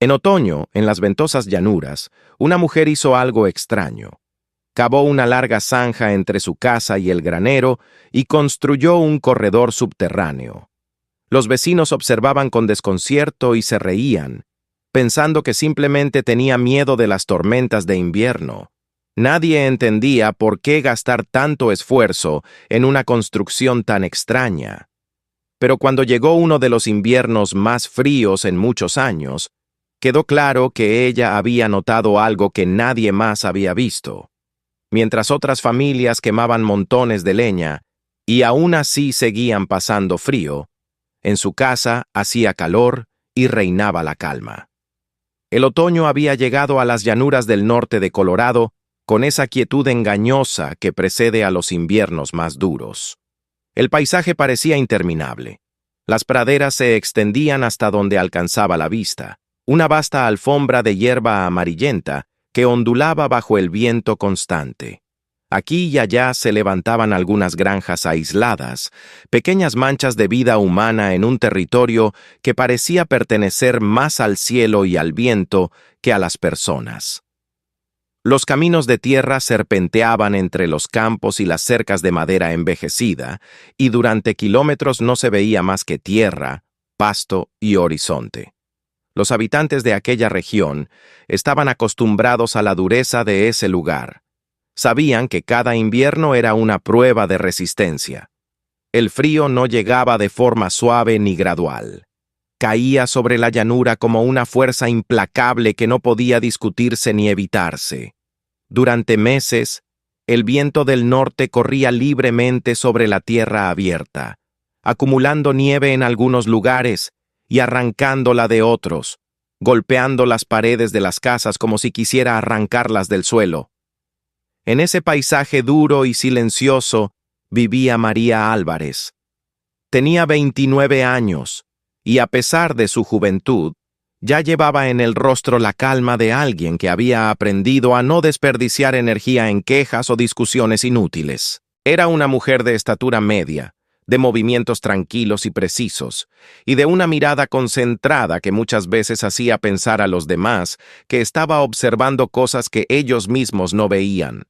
En otoño, en las ventosas llanuras, una mujer hizo algo extraño. Cavó una larga zanja entre su casa y el granero y construyó un corredor subterráneo. Los vecinos observaban con desconcierto y se reían, pensando que simplemente tenía miedo de las tormentas de invierno. Nadie entendía por qué gastar tanto esfuerzo en una construcción tan extraña. Pero cuando llegó uno de los inviernos más fríos en muchos años, quedó claro que ella había notado algo que nadie más había visto. Mientras otras familias quemaban montones de leña y aún así seguían pasando frío, en su casa hacía calor y reinaba la calma. El otoño había llegado a las llanuras del norte de Colorado con esa quietud engañosa que precede a los inviernos más duros. El paisaje parecía interminable. Las praderas se extendían hasta donde alcanzaba la vista, una vasta alfombra de hierba amarillenta que ondulaba bajo el viento constante. Aquí y allá se levantaban algunas granjas aisladas, pequeñas manchas de vida humana en un territorio que parecía pertenecer más al cielo y al viento que a las personas. Los caminos de tierra serpenteaban entre los campos y las cercas de madera envejecida, y durante kilómetros no se veía más que tierra, pasto y horizonte. Los habitantes de aquella región estaban acostumbrados a la dureza de ese lugar. Sabían que cada invierno era una prueba de resistencia. El frío no llegaba de forma suave ni gradual. Caía sobre la llanura como una fuerza implacable que no podía discutirse ni evitarse. Durante meses, el viento del norte corría libremente sobre la tierra abierta, acumulando nieve en algunos lugares y arrancándola de otros, golpeando las paredes de las casas como si quisiera arrancarlas del suelo. En ese paisaje duro y silencioso vivía María Álvarez. Tenía 29 años y, a pesar de su juventud, ya llevaba en el rostro la calma de alguien que había aprendido a no desperdiciar energía en quejas o discusiones inútiles. Era una mujer de estatura media, de movimientos tranquilos y precisos, y de una mirada concentrada que muchas veces hacía pensar a los demás que estaba observando cosas que ellos mismos no veían.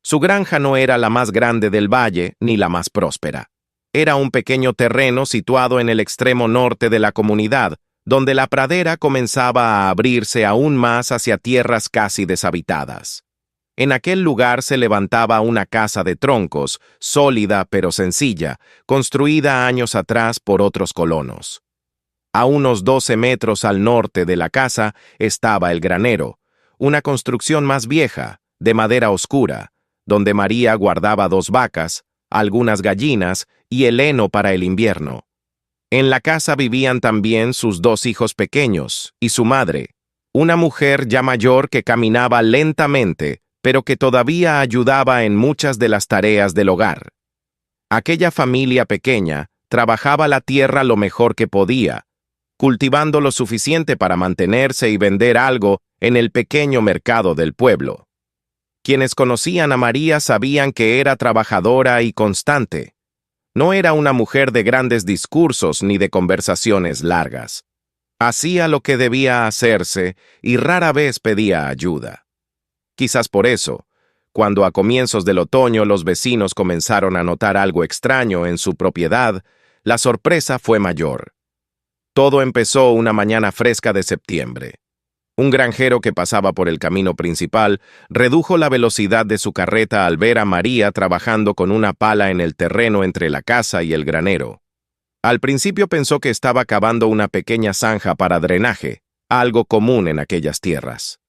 Su granja no era la más grande del valle ni la más próspera. Era un pequeño terreno situado en el extremo norte de la comunidad, donde la pradera comenzaba a abrirse aún más hacia tierras casi deshabitadas. En aquel lugar se levantaba una casa de troncos, sólida pero sencilla, construida años atrás por otros colonos. A unos 12 metros al norte de la casa estaba el granero, una construcción más vieja, de madera oscura, donde María guardaba 2 vacas, algunas gallinas y el heno para el invierno. En la casa vivían también sus 2 hijos pequeños y su madre, una mujer ya mayor que caminaba lentamente, pero que todavía ayudaba en muchas de las tareas del hogar. Aquella familia pequeña trabajaba la tierra lo mejor que podía, cultivando lo suficiente para mantenerse y vender algo en el pequeño mercado del pueblo. Quienes conocían a María sabían que era trabajadora y constante. No era una mujer de grandes discursos ni de conversaciones largas. Hacía lo que debía hacerse y rara vez pedía ayuda. Quizás por eso, cuando a comienzos del otoño los vecinos comenzaron a notar algo extraño en su propiedad, la sorpresa fue mayor. Todo empezó una mañana fresca de septiembre. Un granjero que pasaba por el camino principal redujo la velocidad de su carreta al ver a María trabajando con una pala en el terreno entre la casa y el granero. Al principio pensó que estaba cavando una pequeña zanja para drenaje, algo común en aquellas tierras.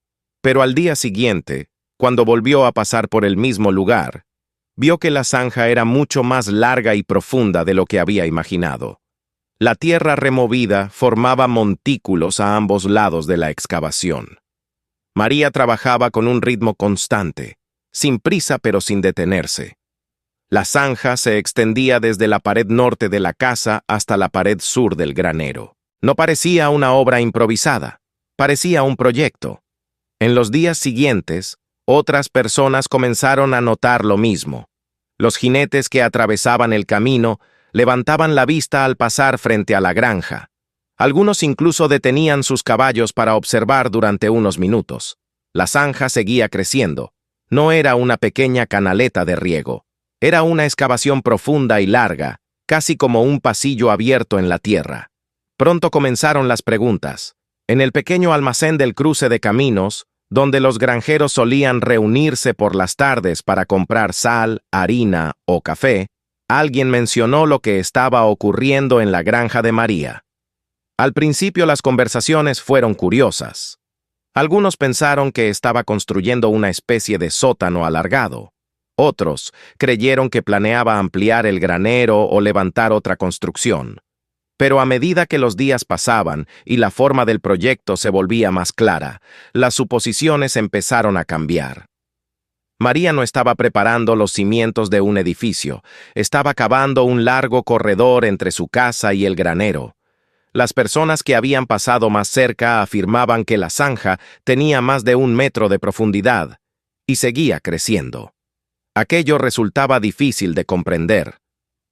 Pero al día siguiente, cuando volvió a pasar por el mismo lugar, vio que la zanja era mucho más larga y profunda de lo que había imaginado. La tierra removida formaba montículos a ambos lados de la excavación. María trabajaba con un ritmo constante, sin prisa pero sin detenerse. La zanja se extendía desde la pared norte de la casa hasta la pared sur del granero. No parecía una obra improvisada, parecía un proyecto. En los días siguientes, otras personas comenzaron a notar lo mismo. Los jinetes que atravesaban el camino levantaban la vista al pasar frente a la granja. Algunos incluso detenían sus caballos para observar durante unos minutos. La zanja seguía creciendo. No era una pequeña canaleta de riego. Era una excavación profunda y larga, casi como un pasillo abierto en la tierra. Pronto comenzaron las preguntas. En el pequeño almacén del cruce de caminos, donde los granjeros solían reunirse por las tardes para comprar sal, harina o café, alguien mencionó lo que estaba ocurriendo en la granja de María. Al principio las conversaciones fueron curiosas. Algunos pensaron que estaba construyendo una especie de sótano alargado. Otros creyeron que planeaba ampliar el granero o levantar otra construcción. Pero a medida que los días pasaban y la forma del proyecto se volvía más clara, las suposiciones empezaron a cambiar. María no estaba preparando los cimientos de un edificio, estaba cavando un largo corredor entre su casa y el granero. Las personas que habían pasado más cerca afirmaban que la zanja tenía más de 1 metro de profundidad y seguía creciendo. Aquello resultaba difícil de comprender.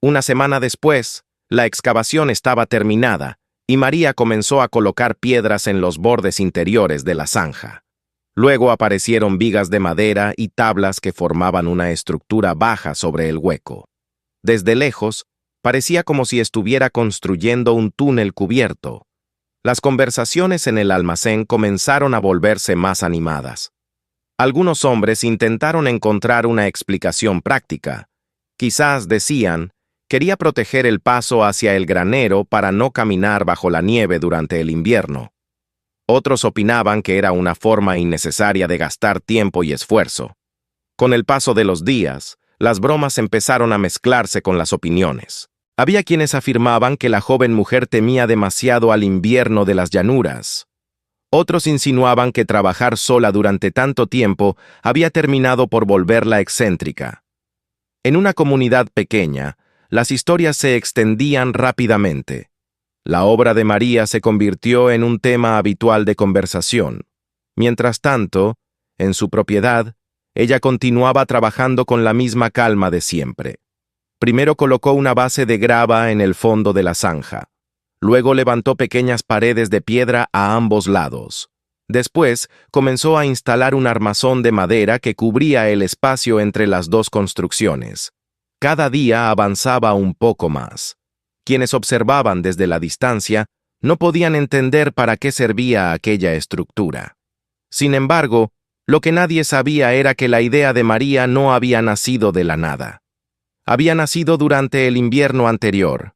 Una semana después, la excavación estaba terminada y María comenzó a colocar piedras en los bordes interiores de la zanja. Luego aparecieron vigas de madera y tablas que formaban una estructura baja sobre el hueco. Desde lejos, parecía como si estuviera construyendo un túnel cubierto. Las conversaciones en el almacén comenzaron a volverse más animadas. Algunos hombres intentaron encontrar una explicación práctica. Quizás, decían, quería proteger el paso hacia el granero para no caminar bajo la nieve durante el invierno. Otros opinaban que era una forma innecesaria de gastar tiempo y esfuerzo. Con el paso de los días, las bromas empezaron a mezclarse con las opiniones. Había quienes afirmaban que la joven mujer temía demasiado al invierno de las llanuras. Otros insinuaban que trabajar sola durante tanto tiempo había terminado por volverla excéntrica. En una comunidad pequeña, las historias se extendían rápidamente. La obra de María se convirtió en un tema habitual de conversación. Mientras tanto, en su propiedad, ella continuaba trabajando con la misma calma de siempre. Primero colocó una base de grava en el fondo de la zanja. Luego levantó pequeñas paredes de piedra a ambos lados. Después, comenzó a instalar un armazón de madera que cubría el espacio entre las dos construcciones. Cada día avanzaba un poco más. Quienes observaban desde la distancia no podían entender para qué servía aquella estructura. Sin embargo, lo que nadie sabía era que la idea de María no había nacido de la nada. Había nacido durante el invierno anterior.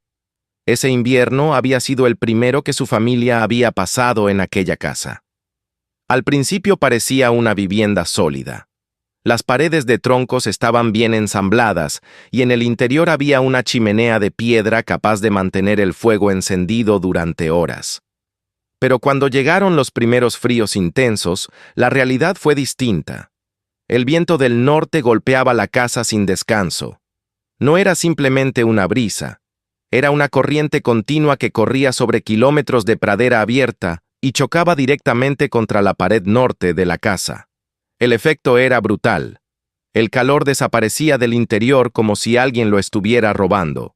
Ese invierno había sido el primero que su familia había pasado en aquella casa. Al principio parecía una vivienda sólida. Las paredes de troncos estaban bien ensambladas y en el interior había una chimenea de piedra capaz de mantener el fuego encendido durante horas. Pero cuando llegaron los primeros fríos intensos, la realidad fue distinta. El viento del norte golpeaba la casa sin descanso. No era simplemente una brisa, era una corriente continua que corría sobre kilómetros de pradera abierta y chocaba directamente contra la pared norte de la casa. El efecto era brutal. El calor desaparecía del interior como si alguien lo estuviera robando.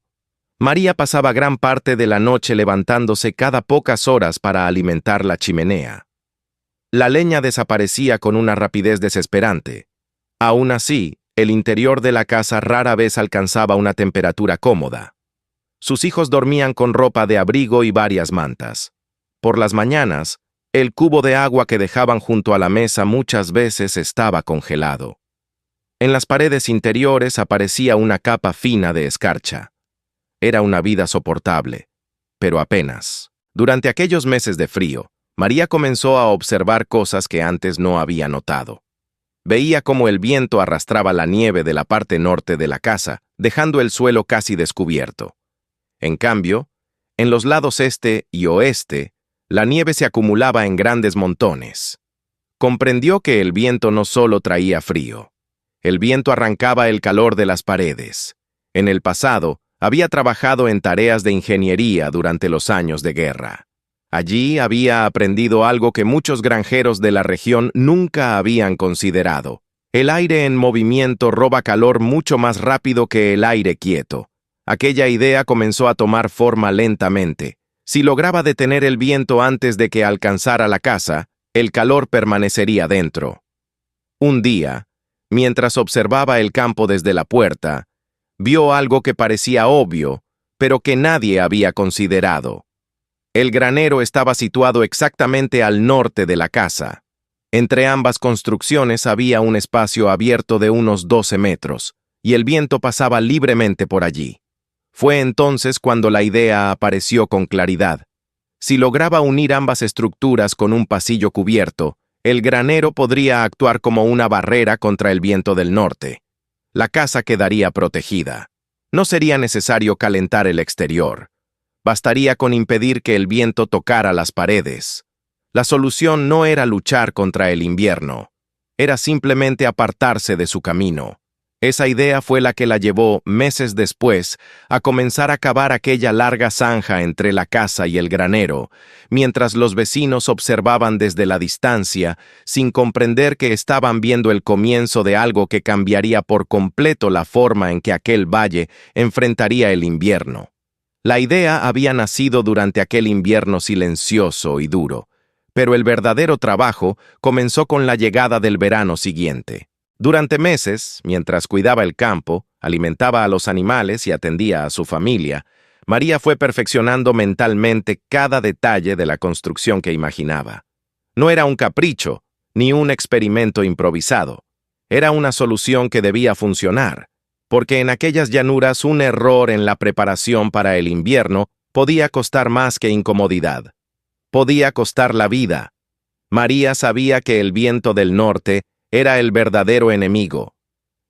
María pasaba gran parte de la noche levantándose cada pocas horas para alimentar la chimenea. La leña desaparecía con una rapidez desesperante. Aún así, el interior de la casa rara vez alcanzaba una temperatura cómoda. Sus hijos dormían con ropa de abrigo y varias mantas. Por las mañanas, el cubo de agua que dejaban junto a la mesa muchas veces estaba congelado. En las paredes interiores aparecía una capa fina de escarcha. Era una vida soportable, pero apenas. Durante aquellos meses de frío, María comenzó a observar cosas que antes no había notado. Veía cómo el viento arrastraba la nieve de la parte norte de la casa, dejando el suelo casi descubierto. En cambio, en los lados este y oeste, la nieve se acumulaba en grandes montones. Comprendió que el viento no solo traía frío. El viento arrancaba el calor de las paredes. En el pasado, había trabajado en tareas de ingeniería durante los años de guerra. Allí había aprendido algo que muchos granjeros de la región nunca habían considerado. El aire en movimiento roba calor mucho más rápido que el aire quieto. Aquella idea comenzó a tomar forma lentamente, Si lograba detener el viento antes de que alcanzara la casa, el calor permanecería dentro. Un día, mientras observaba el campo desde la puerta, vio algo que parecía obvio, pero que nadie había considerado. El granero estaba situado exactamente al norte de la casa. Entre ambas construcciones había un espacio abierto de unos 12 metros, y el viento pasaba libremente por allí. Fue entonces cuando la idea apareció con claridad. Si lograba unir ambas estructuras con un pasillo cubierto, el granero podría actuar como una barrera contra el viento del norte. La casa quedaría protegida. No sería necesario calentar el exterior. Bastaría con impedir que el viento tocara las paredes. La solución no era luchar contra el invierno. Era simplemente apartarse de su camino. Esa idea fue la que la llevó, meses después, a comenzar a cavar aquella larga zanja entre la casa y el granero, mientras los vecinos observaban desde la distancia, sin comprender que estaban viendo el comienzo de algo que cambiaría por completo la forma en que aquel valle enfrentaría el invierno. La idea había nacido durante aquel invierno silencioso y duro, pero el verdadero trabajo comenzó con la llegada del verano siguiente. Durante meses, mientras cuidaba el campo, alimentaba a los animales y atendía a su familia, María fue perfeccionando mentalmente cada detalle de la construcción que imaginaba. No era un capricho, ni un experimento improvisado. Era una solución que debía funcionar, porque en aquellas llanuras un error en la preparación para el invierno podía costar más que incomodidad. Podía costar la vida. María sabía que el viento del norte era el verdadero enemigo.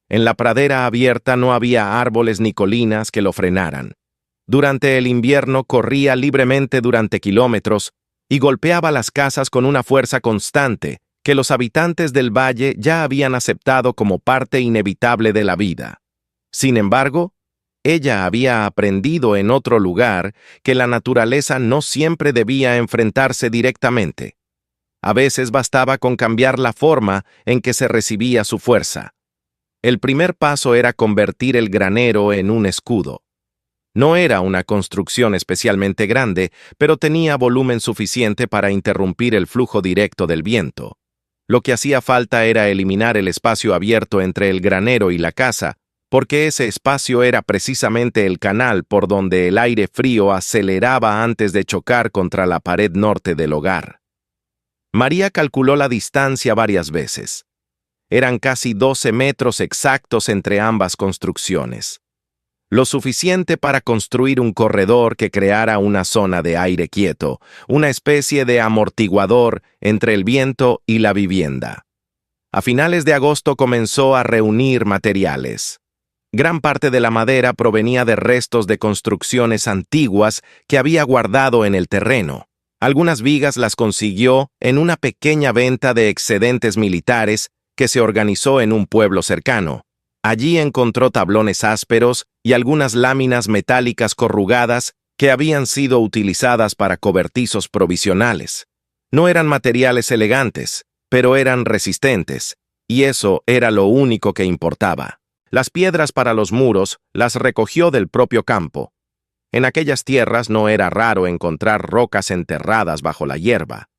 En la pradera abierta no había árboles ni colinas que lo frenaran. Durante el invierno corría libremente durante kilómetros y golpeaba las casas con una fuerza constante que los habitantes del valle ya habían aceptado como parte inevitable de la vida. Sin embargo, ella había aprendido en otro lugar que la naturaleza no siempre debía enfrentarse directamente. A veces bastaba con cambiar la forma en que se recibía su fuerza. El primer paso era convertir el granero en un escudo. No era una construcción especialmente grande, pero tenía volumen suficiente para interrumpir el flujo directo del viento. Lo que hacía falta era eliminar el espacio abierto entre el granero y la casa, porque ese espacio era precisamente el canal por donde el aire frío aceleraba antes de chocar contra la pared norte del hogar. María calculó la distancia varias veces. Eran casi 12 metros exactos entre ambas construcciones. Lo suficiente para construir un corredor que creara una zona de aire quieto, una especie de amortiguador entre el viento y la vivienda. A finales de agosto comenzó a reunir materiales. Gran parte de la madera provenía de restos de construcciones antiguas que había guardado en el terreno. Algunas vigas las consiguió en una pequeña venta de excedentes militares que se organizó en un pueblo cercano. Allí encontró tablones ásperos y algunas láminas metálicas corrugadas que habían sido utilizadas para cobertizos provisionales. No eran materiales elegantes, pero eran resistentes, y eso era lo único que importaba. Las piedras para los muros las recogió del propio campo. En aquellas tierras no era raro encontrar rocas enterradas bajo la hierba.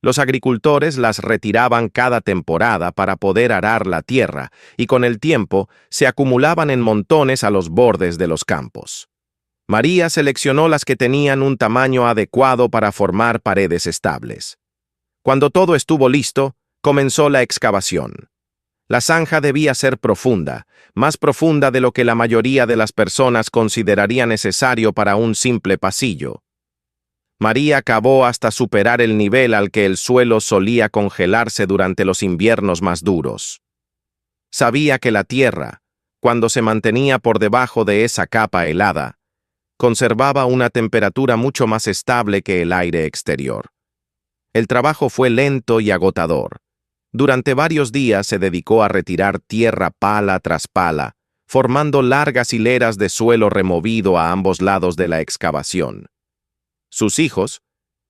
Los agricultores las retiraban cada temporada para poder arar la tierra y con el tiempo se acumulaban en montones a los bordes de los campos. María seleccionó las que tenían un tamaño adecuado para formar paredes estables. Cuando todo estuvo listo, comenzó la excavación. La zanja debía ser profunda, más profunda de lo que la mayoría de las personas consideraría necesario para un simple pasillo. María cavó hasta superar el nivel al que el suelo solía congelarse durante los inviernos más duros. Sabía que la tierra, cuando se mantenía por debajo de esa capa helada, conservaba una temperatura mucho más estable que el aire exterior. El trabajo fue lento y agotador. Durante varios días se dedicó a retirar tierra pala tras pala, formando largas hileras de suelo removido a ambos lados de la excavación. Sus hijos,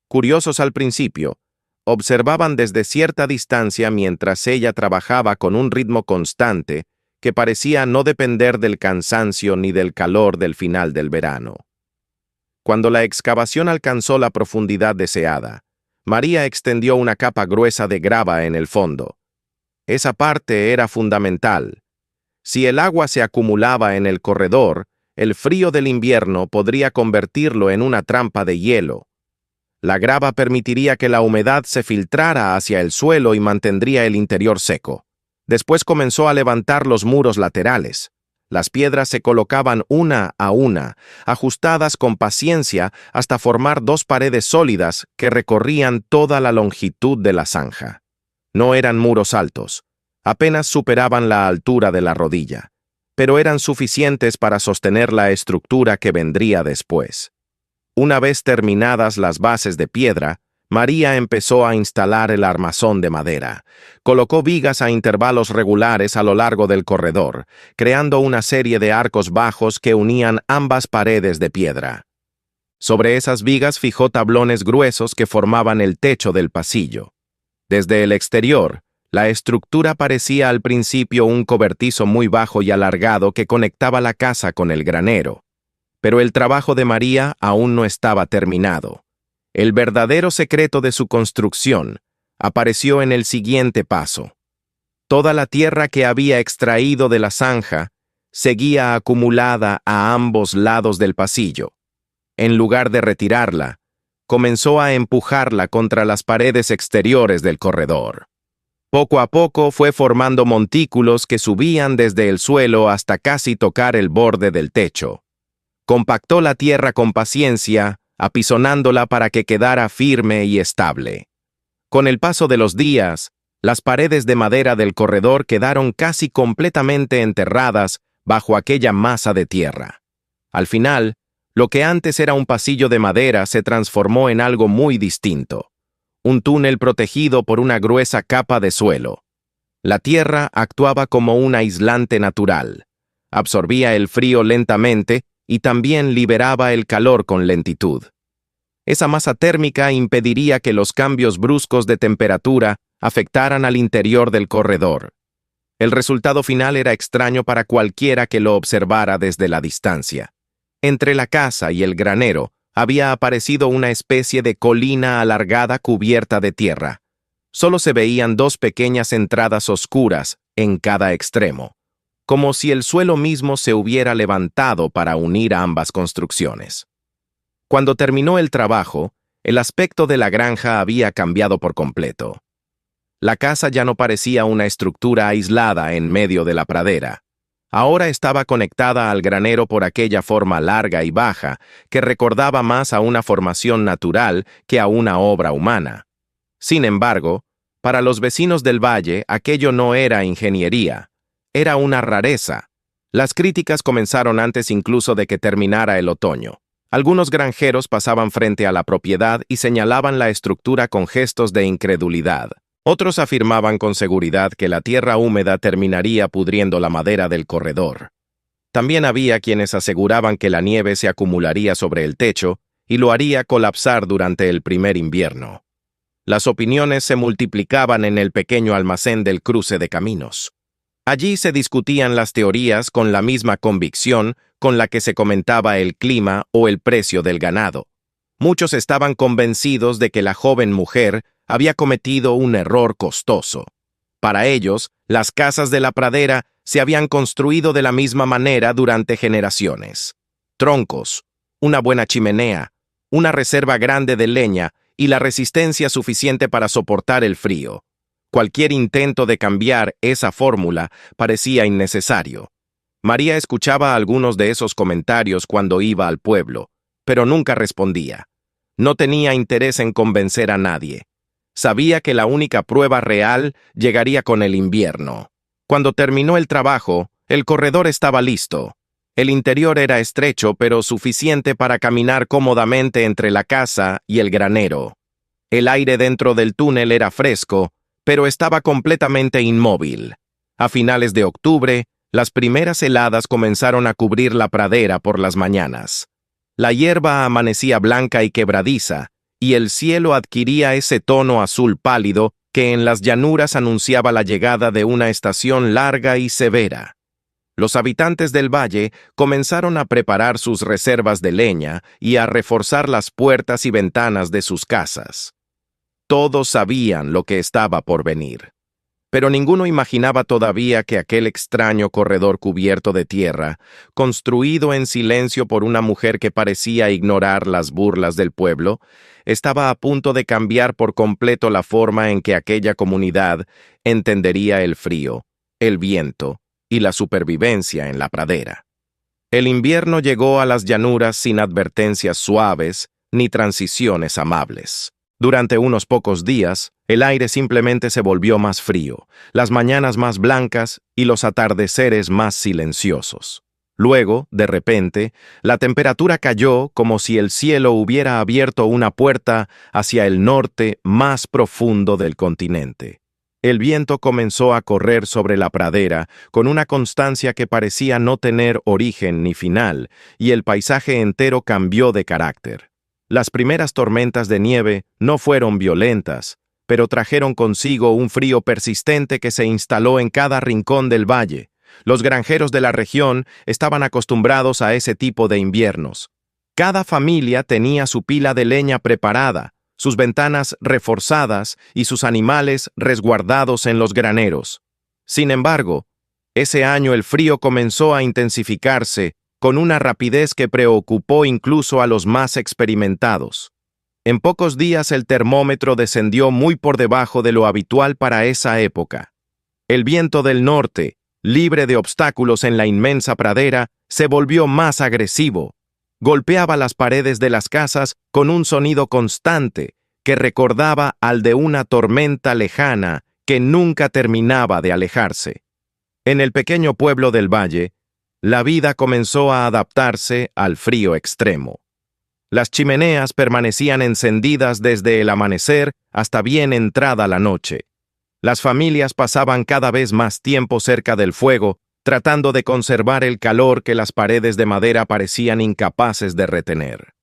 curiosos al principio, observaban desde cierta distancia mientras ella trabajaba con un ritmo constante que parecía no depender del cansancio ni del calor del final del verano. Cuando la excavación alcanzó la profundidad deseada, María extendió una capa gruesa de grava en el fondo. Esa parte era fundamental. Si el agua se acumulaba en el corredor, el frío del invierno podría convertirlo en una trampa de hielo. La grava permitiría que la humedad se filtrara hacia el suelo y mantendría el interior seco. Después comenzó a levantar los muros laterales. Las piedras se colocaban una a una, ajustadas con paciencia hasta formar dos paredes sólidas que recorrían toda la longitud de la zanja. No eran muros altos, apenas superaban la altura de la rodilla, pero eran suficientes para sostener la estructura que vendría después. Una vez terminadas las bases de piedra, María empezó a instalar el armazón de madera. Colocó vigas a intervalos regulares a lo largo del corredor, creando una serie de arcos bajos que unían ambas paredes de piedra. Sobre esas vigas fijó tablones gruesos que formaban el techo del pasillo. Desde el exterior, la estructura parecía al principio un cobertizo muy bajo y alargado que conectaba la casa con el granero. Pero el trabajo de María aún no estaba terminado. El verdadero secreto de su construcción apareció en el siguiente paso. Toda la tierra que había extraído de la zanja seguía acumulada a ambos lados del pasillo. En lugar de retirarla, comenzó a empujarla contra las paredes exteriores del corredor. Poco a poco fue formando montículos que subían desde el suelo hasta casi tocar el borde del techo. Compactó la tierra con paciencia, apisonándola para que quedara firme y estable. Con el paso de los días, las paredes de madera del corredor quedaron casi completamente enterradas bajo aquella masa de tierra. Al final, lo que antes era un pasillo de madera se transformó en algo muy distinto. Un túnel protegido por una gruesa capa de suelo. La tierra actuaba como un aislante natural. Absorbía el frío lentamente y también liberaba el calor con lentitud. Esa masa térmica impediría que los cambios bruscos de temperatura afectaran al interior del corredor. El resultado final era extraño para cualquiera que lo observara desde la distancia. Entre la casa y el granero había aparecido una especie de colina alargada cubierta de tierra. Solo se veían dos pequeñas entradas oscuras en cada extremo, como si el suelo mismo se hubiera levantado para unir a ambas construcciones. Cuando terminó el trabajo, el aspecto de la granja había cambiado por completo. La casa ya no parecía una estructura aislada en medio de la pradera. Ahora estaba conectada al granero por aquella forma larga y baja que recordaba más a una formación natural que a una obra humana. Sin embargo, para los vecinos del valle aquello no era ingeniería, era una rareza. Las críticas comenzaron antes incluso de que terminara el otoño. Algunos granjeros pasaban frente a la propiedad y señalaban la estructura con gestos de incredulidad. Otros afirmaban con seguridad que la tierra húmeda terminaría pudriendo la madera del corredor. También había quienes aseguraban que la nieve se acumularía sobre el techo y lo haría colapsar durante el primer invierno. Las opiniones se multiplicaban en el pequeño almacén del cruce de caminos. Allí se discutían las teorías con la misma convicción con la que se comentaba el clima o el precio del ganado. Muchos estaban convencidos de que la joven mujer había cometido un error costoso. Para ellos, las casas de la pradera se habían construido de la misma manera durante generaciones. Troncos, una buena chimenea, una reserva grande de leña y la resistencia suficiente para soportar el frío. Cualquier intento de cambiar esa fórmula parecía innecesario. María escuchaba algunos de esos comentarios cuando iba al pueblo, pero nunca respondía. No tenía interés en convencer a nadie. Sabía que la única prueba real llegaría con el invierno. Cuando terminó el trabajo, el corredor estaba listo. El interior era estrecho, pero suficiente para caminar cómodamente entre la casa y el granero. El aire dentro del túnel era fresco, pero estaba completamente inmóvil. A finales de octubre, las primeras heladas comenzaron a cubrir la pradera por las mañanas. La hierba amanecía blanca y quebradiza, y el cielo adquiría ese tono azul pálido que en las llanuras anunciaba la llegada de una estación larga y severa. Los habitantes del valle comenzaron a preparar sus reservas de leña y a reforzar las puertas y ventanas de sus casas. Todos sabían lo que estaba por venir, pero ninguno imaginaba todavía que aquel extraño corredor cubierto de tierra, construido en silencio por una mujer que parecía ignorar las burlas del pueblo, estaba a punto de cambiar por completo la forma en que aquella comunidad entendería el frío, el viento y la supervivencia en la pradera. El invierno llegó a las llanuras sin advertencias suaves ni transiciones amables. Durante unos pocos días, el aire simplemente se volvió más frío, las mañanas más blancas y los atardeceres más silenciosos. Luego, de repente, la temperatura cayó como si el cielo hubiera abierto una puerta hacia el norte más profundo del continente. El viento comenzó a correr sobre la pradera con una constancia que parecía no tener origen ni final, y el paisaje entero cambió de carácter. Las primeras tormentas de nieve no fueron violentas, pero trajeron consigo un frío persistente que se instaló en cada rincón del valle. Los granjeros de la región estaban acostumbrados a ese tipo de inviernos. Cada familia tenía su pila de leña preparada, sus ventanas reforzadas y sus animales resguardados en los graneros. Sin embargo, ese año el frío comenzó a intensificarse con una rapidez que preocupó incluso a los más experimentados. En pocos días el termómetro descendió muy por debajo de lo habitual para esa época. El viento del norte, libre de obstáculos en la inmensa pradera, se volvió más agresivo. Golpeaba las paredes de las casas con un sonido constante que recordaba al de una tormenta lejana que nunca terminaba de alejarse. En el pequeño pueblo del valle, la vida comenzó a adaptarse al frío extremo. Las chimeneas permanecían encendidas desde el amanecer hasta bien entrada la noche. Las familias pasaban cada vez más tiempo cerca del fuego, tratando de conservar el calor que las paredes de madera parecían incapaces de retener.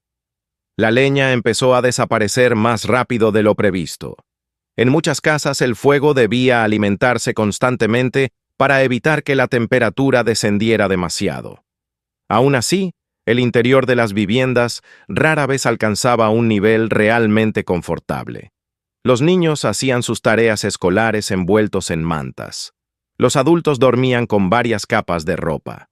La leña empezó a desaparecer más rápido de lo previsto. En muchas casas el fuego debía alimentarse constantemente para evitar que la temperatura descendiera demasiado. Aún así, el interior de las viviendas rara vez alcanzaba un nivel realmente confortable. Los niños hacían sus tareas escolares envueltos en mantas. Los adultos dormían con varias capas de ropa.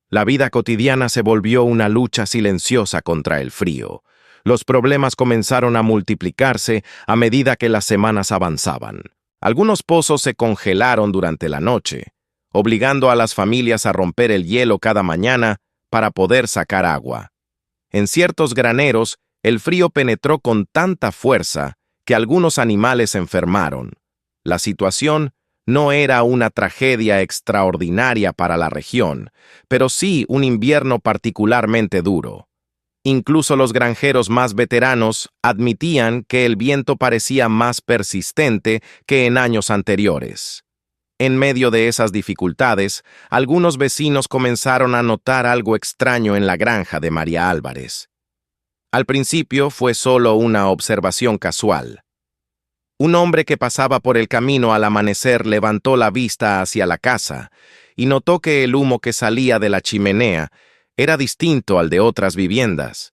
La vida cotidiana se volvió una lucha silenciosa contra el frío. Los problemas comenzaron a multiplicarse a medida que las semanas avanzaban. Algunos pozos se congelaron durante la noche, obligando a las familias a romper el hielo cada mañana para poder sacar agua. En ciertos graneros, el frío penetró con tanta fuerza que algunos animales enfermaron. La situación no era una tragedia extraordinaria para la región, pero sí un invierno particularmente duro. Incluso los granjeros más veteranos admitían que el viento parecía más persistente que en años anteriores. En medio de esas dificultades, algunos vecinos comenzaron a notar algo extraño en la granja de María Álvarez. Al principio fue solo una observación casual. Un hombre que pasaba por el camino al amanecer levantó la vista hacia la casa y notó que el humo que salía de la chimenea era distinto al de otras viviendas.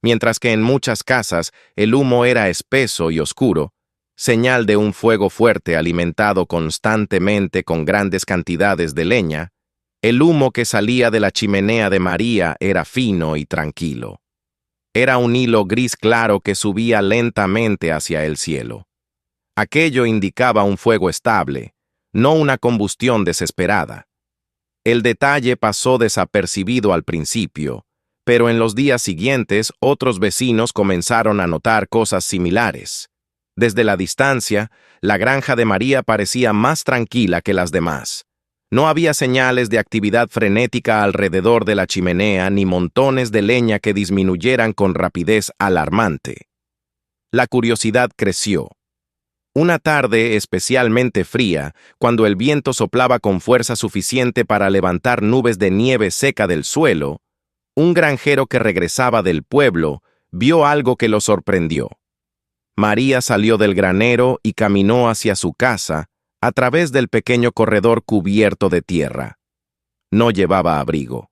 Mientras que en muchas casas el humo era espeso y oscuro, señal de un fuego fuerte alimentado constantemente con grandes cantidades de leña, el humo que salía de la chimenea de María era fino y tranquilo. Era un hilo gris claro que subía lentamente hacia el cielo. Aquello indicaba un fuego estable, no una combustión desesperada. El detalle pasó desapercibido al principio, pero en los días siguientes otros vecinos comenzaron a notar cosas similares. Desde la distancia, la granja de María parecía más tranquila que las demás. No había señales de actividad frenética alrededor de la chimenea ni montones de leña que disminuyeran con rapidez alarmante. La curiosidad creció. Una tarde especialmente fría, cuando el viento soplaba con fuerza suficiente para levantar nubes de nieve seca del suelo, un granjero que regresaba del pueblo vio algo que lo sorprendió. María salió del granero y caminó hacia su casa a través del pequeño corredor cubierto de tierra. no llevaba abrigo.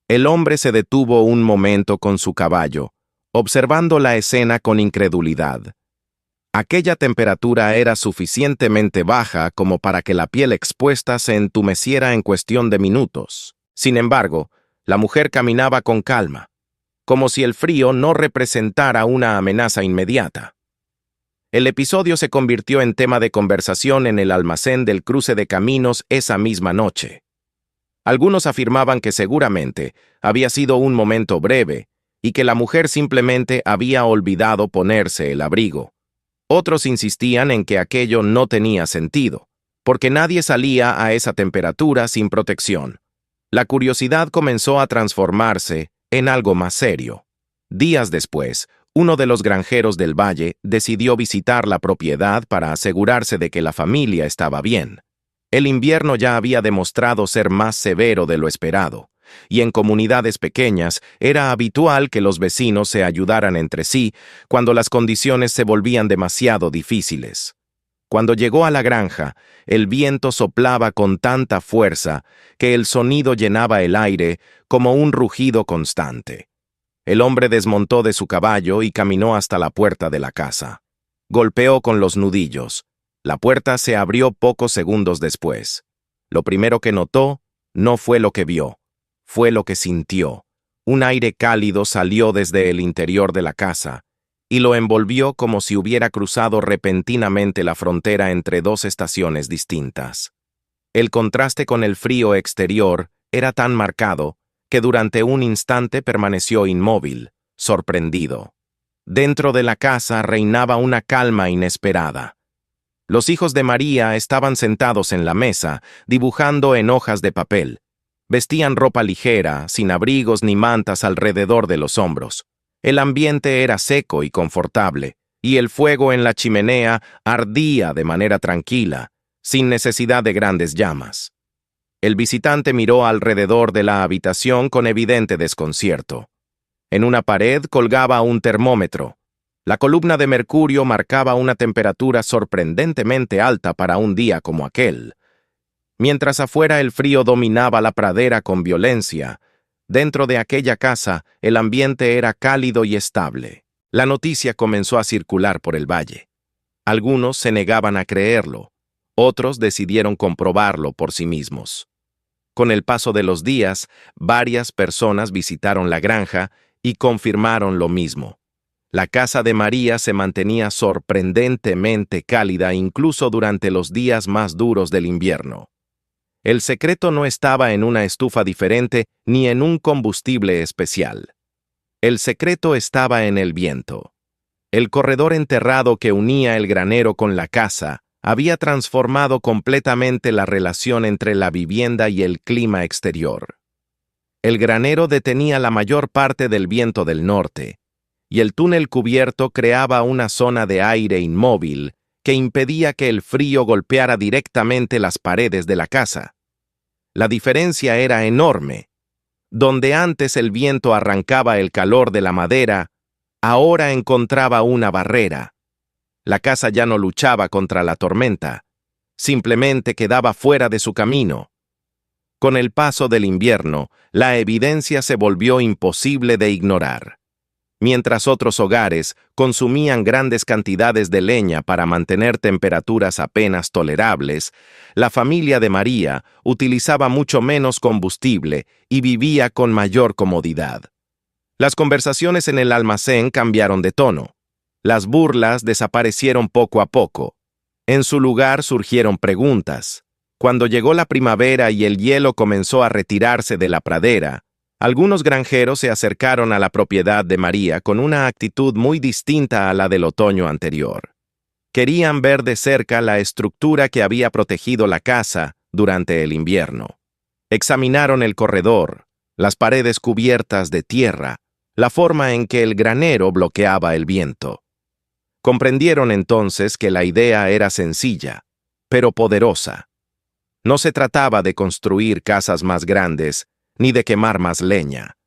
El hombre se detuvo un momento con su caballo, observando la escena con incredulidad. Aquella temperatura era suficientemente baja como para que la piel expuesta se entumeciera en cuestión de minutos. Sin embargo, la mujer caminaba con calma, como si el frío no representara una amenaza inmediata. El episodio se convirtió en tema de conversación en el almacén del cruce de caminos esa misma noche. Algunos afirmaban que seguramente había sido un momento breve y que la mujer simplemente había olvidado ponerse el abrigo. Otros insistían en que aquello no tenía sentido, porque nadie salía a esa temperatura sin protección. La curiosidad comenzó a transformarse en algo más serio. Días después, uno de los granjeros del valle decidió visitar la propiedad para asegurarse de que la familia estaba bien. El invierno ya había demostrado ser más severo de lo esperado, y en comunidades pequeñas era habitual que los vecinos se ayudaran entre sí cuando las condiciones se volvían demasiado difíciles. Cuando llegó a la granja, el viento soplaba con tanta fuerza que el sonido llenaba el aire como un rugido constante. El hombre desmontó de su caballo y caminó hasta la puerta de la casa. Golpeó con los nudillos. La puerta se abrió pocos segundos después. Lo primero que notó no fue lo que vio, fue lo que sintió. Un aire cálido salió desde el interior de la casa y lo envolvió como si hubiera cruzado repentinamente la frontera entre dos estaciones distintas. El contraste con el frío exterior era tan marcado que durante un instante permaneció inmóvil, sorprendido. Dentro de la casa reinaba una calma inesperada. Los hijos de María estaban sentados en la mesa, dibujando en hojas de papel. Vestían ropa ligera, sin abrigos ni mantas alrededor de los hombros. El ambiente era seco y confortable, y el fuego en la chimenea ardía de manera tranquila, sin necesidad de grandes llamas. El visitante miró alrededor de la habitación con evidente desconcierto. En una pared colgaba un termómetro. La columna de mercurio marcaba una temperatura sorprendentemente alta para un día como aquel. Mientras afuera el frío dominaba la pradera con violencia, dentro de aquella casa el ambiente era cálido y estable. La noticia comenzó a circular por el valle. Algunos se negaban a creerlo, otros decidieron comprobarlo por sí mismos. Con el paso de los días, varias personas visitaron la granja y confirmaron lo mismo. La casa de María se mantenía sorprendentemente cálida incluso durante los días más duros del invierno. El secreto no estaba en una estufa diferente ni en un combustible especial. El secreto estaba en el viento. El corredor enterrado que unía el granero con la casa había transformado completamente la relación entre la vivienda y el clima exterior. El granero detenía la mayor parte del viento del norte, y el túnel cubierto creaba una zona de aire inmóvil que impedía que el frío golpeara directamente las paredes de la casa. La diferencia era enorme. Donde antes el viento arrancaba el calor de la madera, ahora encontraba una barrera. La casa ya no luchaba contra la tormenta, simplemente quedaba fuera de su camino. Con el paso del invierno, la evidencia se volvió imposible de ignorar. Mientras otros hogares consumían grandes cantidades de leña para mantener temperaturas apenas tolerables, la familia de María utilizaba mucho menos combustible y vivía con mayor comodidad. Las conversaciones en el almacén cambiaron de tono. Las burlas desaparecieron poco a poco. En su lugar surgieron preguntas. Cuando llegó la primavera y el hielo comenzó a retirarse de la pradera, algunos granjeros se acercaron a la propiedad de María con una actitud muy distinta a la del otoño anterior. Querían ver de cerca la estructura que había protegido la casa durante el invierno. Examinaron el corredor, las paredes cubiertas de tierra, la forma en que el granero bloqueaba el viento. Comprendieron entonces que la idea era sencilla, pero poderosa. No se trataba de construir casas más grandes, ni de quemar más leña.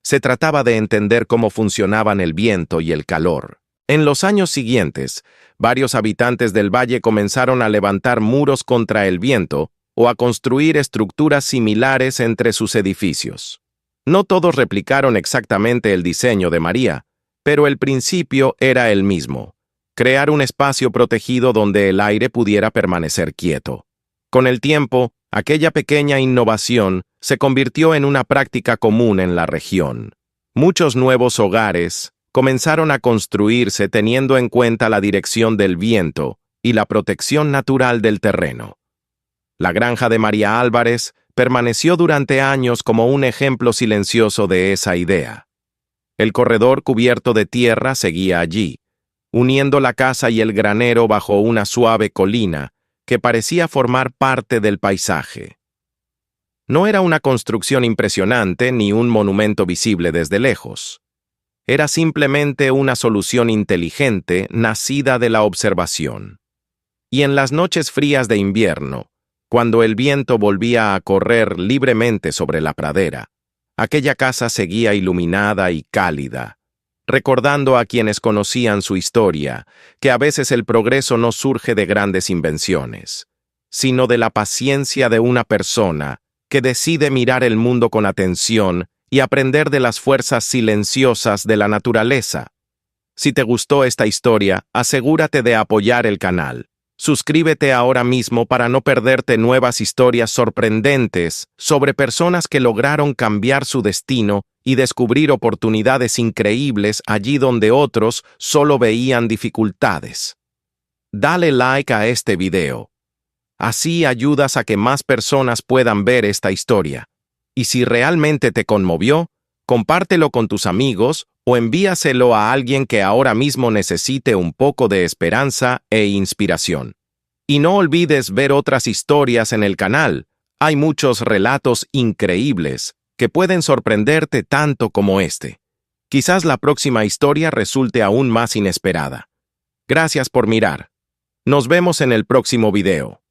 Se trataba de entender cómo funcionaban el viento y el calor. En los años siguientes, varios habitantes del valle comenzaron a levantar muros contra el viento o a construir estructuras similares entre sus edificios. No todos replicaron exactamente el diseño de María, pero el principio era el mismo: crear un espacio protegido donde el aire pudiera permanecer quieto. Con el tiempo, aquella pequeña innovación se convirtió en una práctica común en la región. Muchos nuevos hogares comenzaron a construirse teniendo en cuenta la dirección del viento y la protección natural del terreno. La granja de María Álvarez permaneció durante años como un ejemplo silencioso de esa idea. El corredor cubierto de tierra seguía allí, uniendo la casa y el granero bajo una suave colina que parecía formar parte del paisaje. No era una construcción impresionante ni un monumento visible desde lejos. Era simplemente una solución inteligente nacida de la observación. Y en las noches frías de invierno, cuando el viento volvía a correr libremente sobre la pradera, aquella casa seguía iluminada y cálida, recordando a quienes conocían su historia que a veces el progreso no surge de grandes invenciones, sino de la paciencia de una persona que decide mirar el mundo con atención y aprender de las fuerzas silenciosas de la naturaleza. Si te gustó esta historia, asegúrate de apoyar el canal. Suscríbete ahora mismo para no perderte nuevas historias sorprendentes sobre personas que lograron cambiar su destino y descubrir oportunidades increíbles allí donde otros solo veían dificultades. Dale like a este video. Así ayudas a que más personas puedan ver esta historia. Y si realmente te conmovió, compártelo con tus amigos o envíaselo a alguien que ahora mismo necesite un poco de esperanza e inspiración. Y no olvides ver otras historias en el canal. Hay muchos relatos increíbles que pueden sorprenderte tanto como este. Quizás la próxima historia resulte aún más inesperada. Gracias por mirar. Nos vemos en el próximo video.